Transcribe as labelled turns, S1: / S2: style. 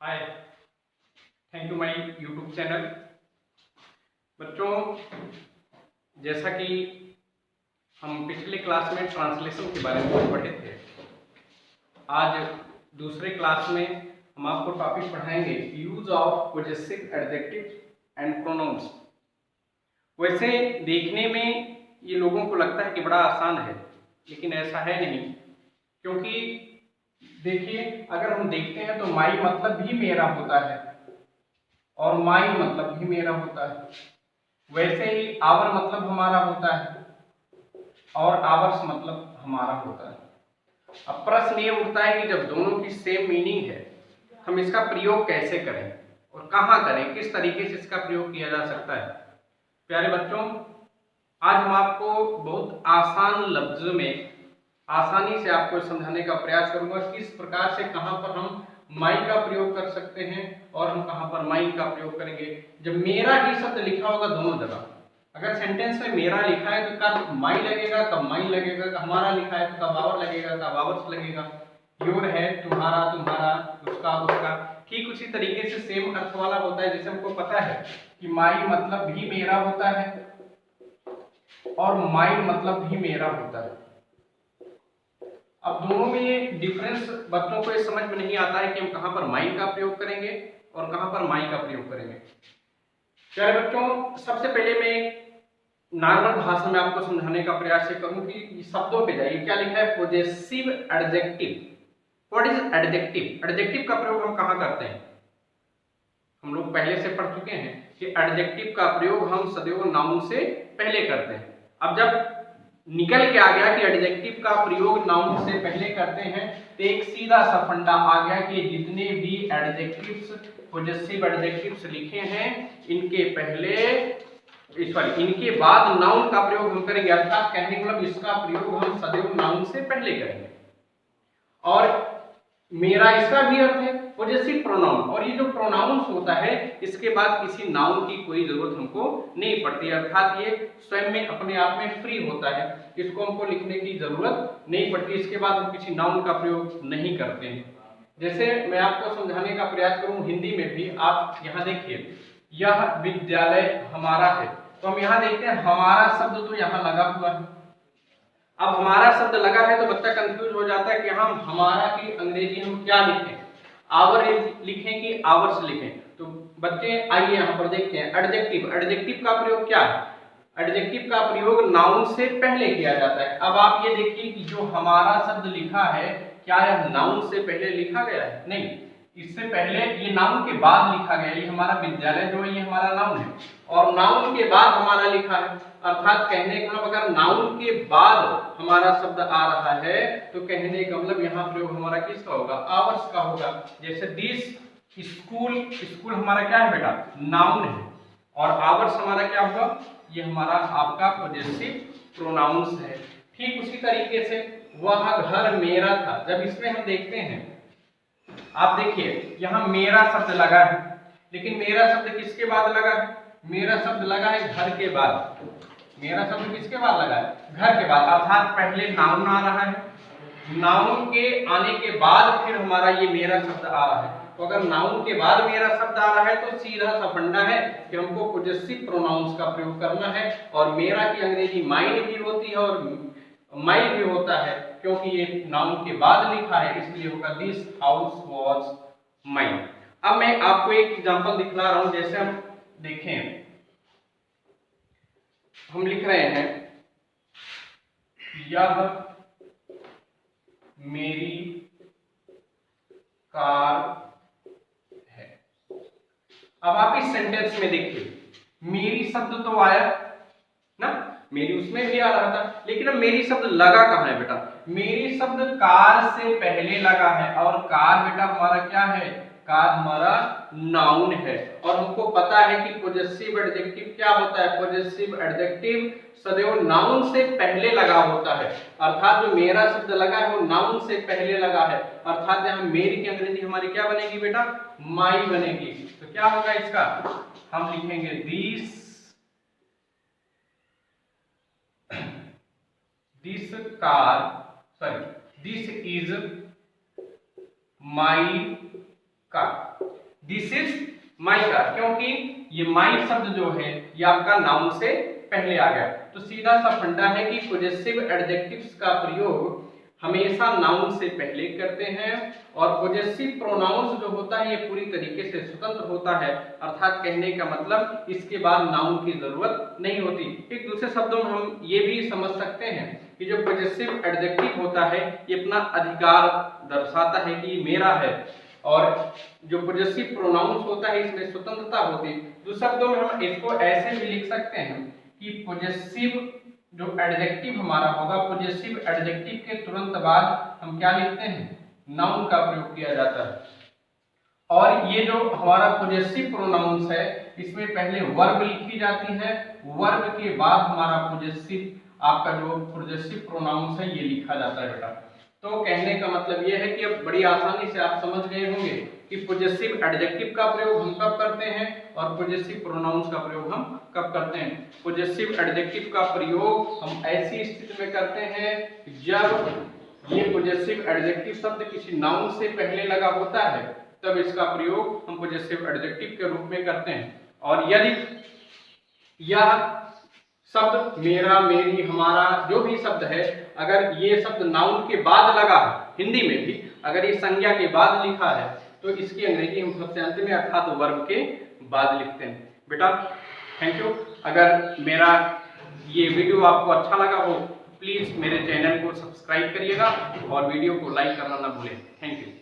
S1: Hi, thank you my YouTube channel. बच्चों, जैसा कि हम पिछले क्लास में ट्रांसलेशन के बारे में पढ़े थे, आज दूसरे क्लास में हम आपको टॉपिक पढ़ाएंगे use of possessive adjective and pronouns. वैसे देखने में ये लोगों को लगता है कि बड़ा आसान है, लेकिन ऐसा है नहीं। क्योंकि देखिए, अगर हम देखते हैं तो माई मतलब भी मेरा होता है और माई मतलब भी मेरा होता है। वैसे ही आवर मतलब हमारा होता है और आवर्स मतलब हमारा होता है। अब प्रश्न ये उठता है कि जब दोनों की सेम मीनिंग है, हम इसका प्रयोग कैसे करें और कहाँ करें, किस तरीके से इसका प्रयोग किया जा सकता है। प्यारे बच्चों, आज हम आपको बहुत आसान लफ्ज में आसानी से आपको समझाने का प्रयास करूंगा किस प्रकार से कहां पर हम माई का प्रयोग कर सकते हैं और हम कहां पर माई का प्रयोग करेंगे। जब मेरा ही शब्द लिखा होगा दोनों जगह, अगर सेंटेंस में मेरा लिखा है तो कब माई लगेगा, कब माई लगेगा, हमारा लिखा है तो कब आवर लगेगा, कब आवर्स लगेगा। योर है तुम्हारा, तुम्हारा, उसका, उसका, ठीक उसी तरीके से सेम अर्थ वाला होता है। जैसे हमको पता है कि माई मतलब भी मेरा होता है और माई मतलब भी मेरा होता है। अब दोनों में ये डिफरेंस बच्चों को ये समझ में नहीं आता है कि हम कहां पर माई का प्रयोग करेंगे और कहां पर माई का प्रयोग करेंगे। चलिए बच्चों, सबसे पहले मैं नॉर्मल भाषा में आपको समझाने का प्रयास करूं कि शब्दों पे जाइए। क्या लिखा है? Possessive adjective. What is adjective? Adjective का प्रयोग हम कहां करते हैं? हम लोग पहले से पढ़ चुके हैं कि एडजेक्टिव का प्रयोग हम सदैव नाउन से पहले करते हैं। अब जब निकल के आ गया कि एडजेक्टिव का प्रयोग नाउन से पहले करते हैं, तो एक सीधा सा फंडा आ गया कि जितने भी एडजेक्टिव्स, पॉजेसिव एडजेक्टिव्स लिखे हैं, इनके पहले इनके बाद नाउन का प्रयोग हम करेंगे। अर्थात कहने का मतलब इसका प्रयोग हम सदैव नाउन से पहले करेंगे। और मेरा इसका भी अर्थ है पॉजेसिव प्रोनाउन, और ये जो प्रोनाउंस होता है इसके बाद किसी नाउन की कोई जरूरत हमको नहीं पड़ती। अर्थात ये स्वयं में अपने आप में फ्री होता है, इसको हमको लिखने की जरूरत नहीं पड़ती। इसके बाद हम किसी नाउन का प्रयोग नहीं करते हैं। जैसे मैं आपको समझाने का प्रयास करूं हिंदी में भी, आप यहाँ देखिए, यह विद्यालय हमारा है, तो हम यहाँ देखते हैं हमारा शब्द तो यहाँ लगा हुआ है। अब हमारा शब्द लगा है तो बच्चा कंफ्यूज हो जाता है कि हम हमारा की अंग्रेजी हम क्या लिखें, आवर लिखें कि आवर्स लिखें। तो बच्चे आइए यहाँ पर देखते हैं एडजेक्टिव। एडजेक्टिव का प्रयोग क्या है? एडजेक्टिव का प्रयोग नाउन से पहले किया जाता है। अब आप ये देखिए कि जो हमारा शब्द लिखा है, क्या यह नाउन से पहले लिखा गया है? नहीं, इससे पहले ये नाउन के बाद लिखा गया। ये हमारा विद्यालय जो है ये हमारा नाउन है और नाउन के बाद हमारा लिखा है। अर्थात कहने का मतलब अगर नाउन के बाद हमारा शब्द आ रहा है तो कहने का मतलब यहाँ प्रयोग हमारा किसका होगा? आवर्स का होगा। जैसे दिस स्कूल, स्कूल हमारा क्या है बेटा? नाउन है, और आवर्स हमारा क्या होगा? ये हमारा आपका पॉजेसिव प्रोनाउंस है। ठीक उसी तरीके से वह घर मेरा था, जब इसमें हम देखते हैं, आप देखिए यहाँ मेरा शब्द लगा है, लेकिन मेरा शब्द किसके बाद लगा है? मेरा शब्द लगा है घर के बाद। मेरा शब्द किसके बाद लगा है? घर के बाद। अर्थात पहले नाउन आ रहा है, नाउन के आने के बाद फिर हमारा ये मेरा शब्द आ रहा है। तो अगर नाउन के बाद मेरा शब्द आ रहा है तो सीधा सा फंडा है कि हमको पॉजेसिव प्रोनाउंस का प्रयोग करना है। और मेरा की अंग्रेजी माइन भी होती है और माई भी होता है, क्योंकि ये नाउन के बाद लिखा है, इसलिए होगा दिस हाउस वाज माइन। अब मैं आपको एक एग्जांपल दिखला रहा हूं। जैसे हम देखें, हम लिख रहे हैं यह मेरी कार है। अब आप इस सेंटेंस में देखिए, मेरी शब्द तो आया ना, मेरी उसमें भी आ रहा था, लेकिन अब मेरी शब्द लगा कहां है बेटा? मेरी शब्द कार से पहले लगा है, और कार बेटा हमारा क्या है? कार हमारा नाउन है। और हमको पता है कि पॉजेसिव एडजेक्टिव क्या होता है? पॉजेसिव एडजेक्टिव सदैव नाउन से पहले लगा होता है। अर्थात जो मेरा शब्द लगा है वो नाउन से पहले लगा है। अर्थात यहाँ मेरी की अंग्रेजी हमारी क्या बनेगी बेटा? माई बनेगी। तो क्या होगा इसका? हम लिखेंगे this car, sorry, this is my car. This is my car, क्योंकि ये माई शब्द जो है ये आपका नाउन से पहले आ गया। तो सीधा सा फंडा है कि पॉजेसिव एडजेक्टिव्स का प्रयोग हमेशा नाउन से पहले करते हैं, और पॉजेसिव प्रोनाउंस जो होता है ये पूरी तरीके से स्वतंत्र होता है, अर्थात कहने का मतलब इसके बाद नाउन की जरूरत नहीं होती। एक दूसरे शब्दों में हम ये भी समझ सकते हैं कि जो पॉजेसिव एडजेक्टिव होता है ये अपना अधिकार दर्शाता है कि मेरा है, और जो पॉजेसिव प्रोनाउंस होता है इसमें स्वतंत्रता होती है। दूसरे शब्दों में हम इसको ऐसे भी लिख सकते हैं कि पॉजेसिव जो एडजेक्टिव हमारा होगा, पॉजेसिव एडजेक्टिव के तुरंत बाद हम क्या लिखते हैं, नाउन का प्रयोग किया जाता है। और ये जो हमारा पॉजेसिव प्रोनाउंस है इसमें पहले वर्ब लिखी जाती है, वर्ब के बाद हमारा पॉजेसिव आपका जो पॉजेसिव प्रोनाउंस है ये लिखा जाता है बेटा। तो कहने का मतलब ये है कि अब बड़ी आसानी से आप समझ गए होंगे कि पॉजेसिव एडजेक्टिव का प्रयोग हम कब करते हैं और पॉजेसिव प्रोनाउंस का प्रयोग हम कब करते हैं। पॉजेसिव एडजेक्टिव का प्रयोग हम ऐसी स्थिति में करते हैं जब ये पॉजेसिव एडजेक्टिव शब्द किसी नाउन से पहले लगा होता है, तब इसका प्रयोग हम पॉजेसिव एडजेक्टिव के रूप में करते हैं। और यदि यह शब्द मेरा, मेरी, हमारा जो भी शब्द है, अगर ये शब्द नाउन के बाद लगा है, हिंदी में भी अगर ये संज्ञा के बाद लिखा है तो इसकी अंग्रेजी हम सबसे अंत में अर्थात वर्ब के बाद लिखते हैं। बेटा थैंक यू। अगर मेरा ये वीडियो आपको अच्छा लगा हो प्लीज मेरे चैनल को सब्सक्राइब करिएगा और वीडियो को लाइक करना ना भूलें। Thank you.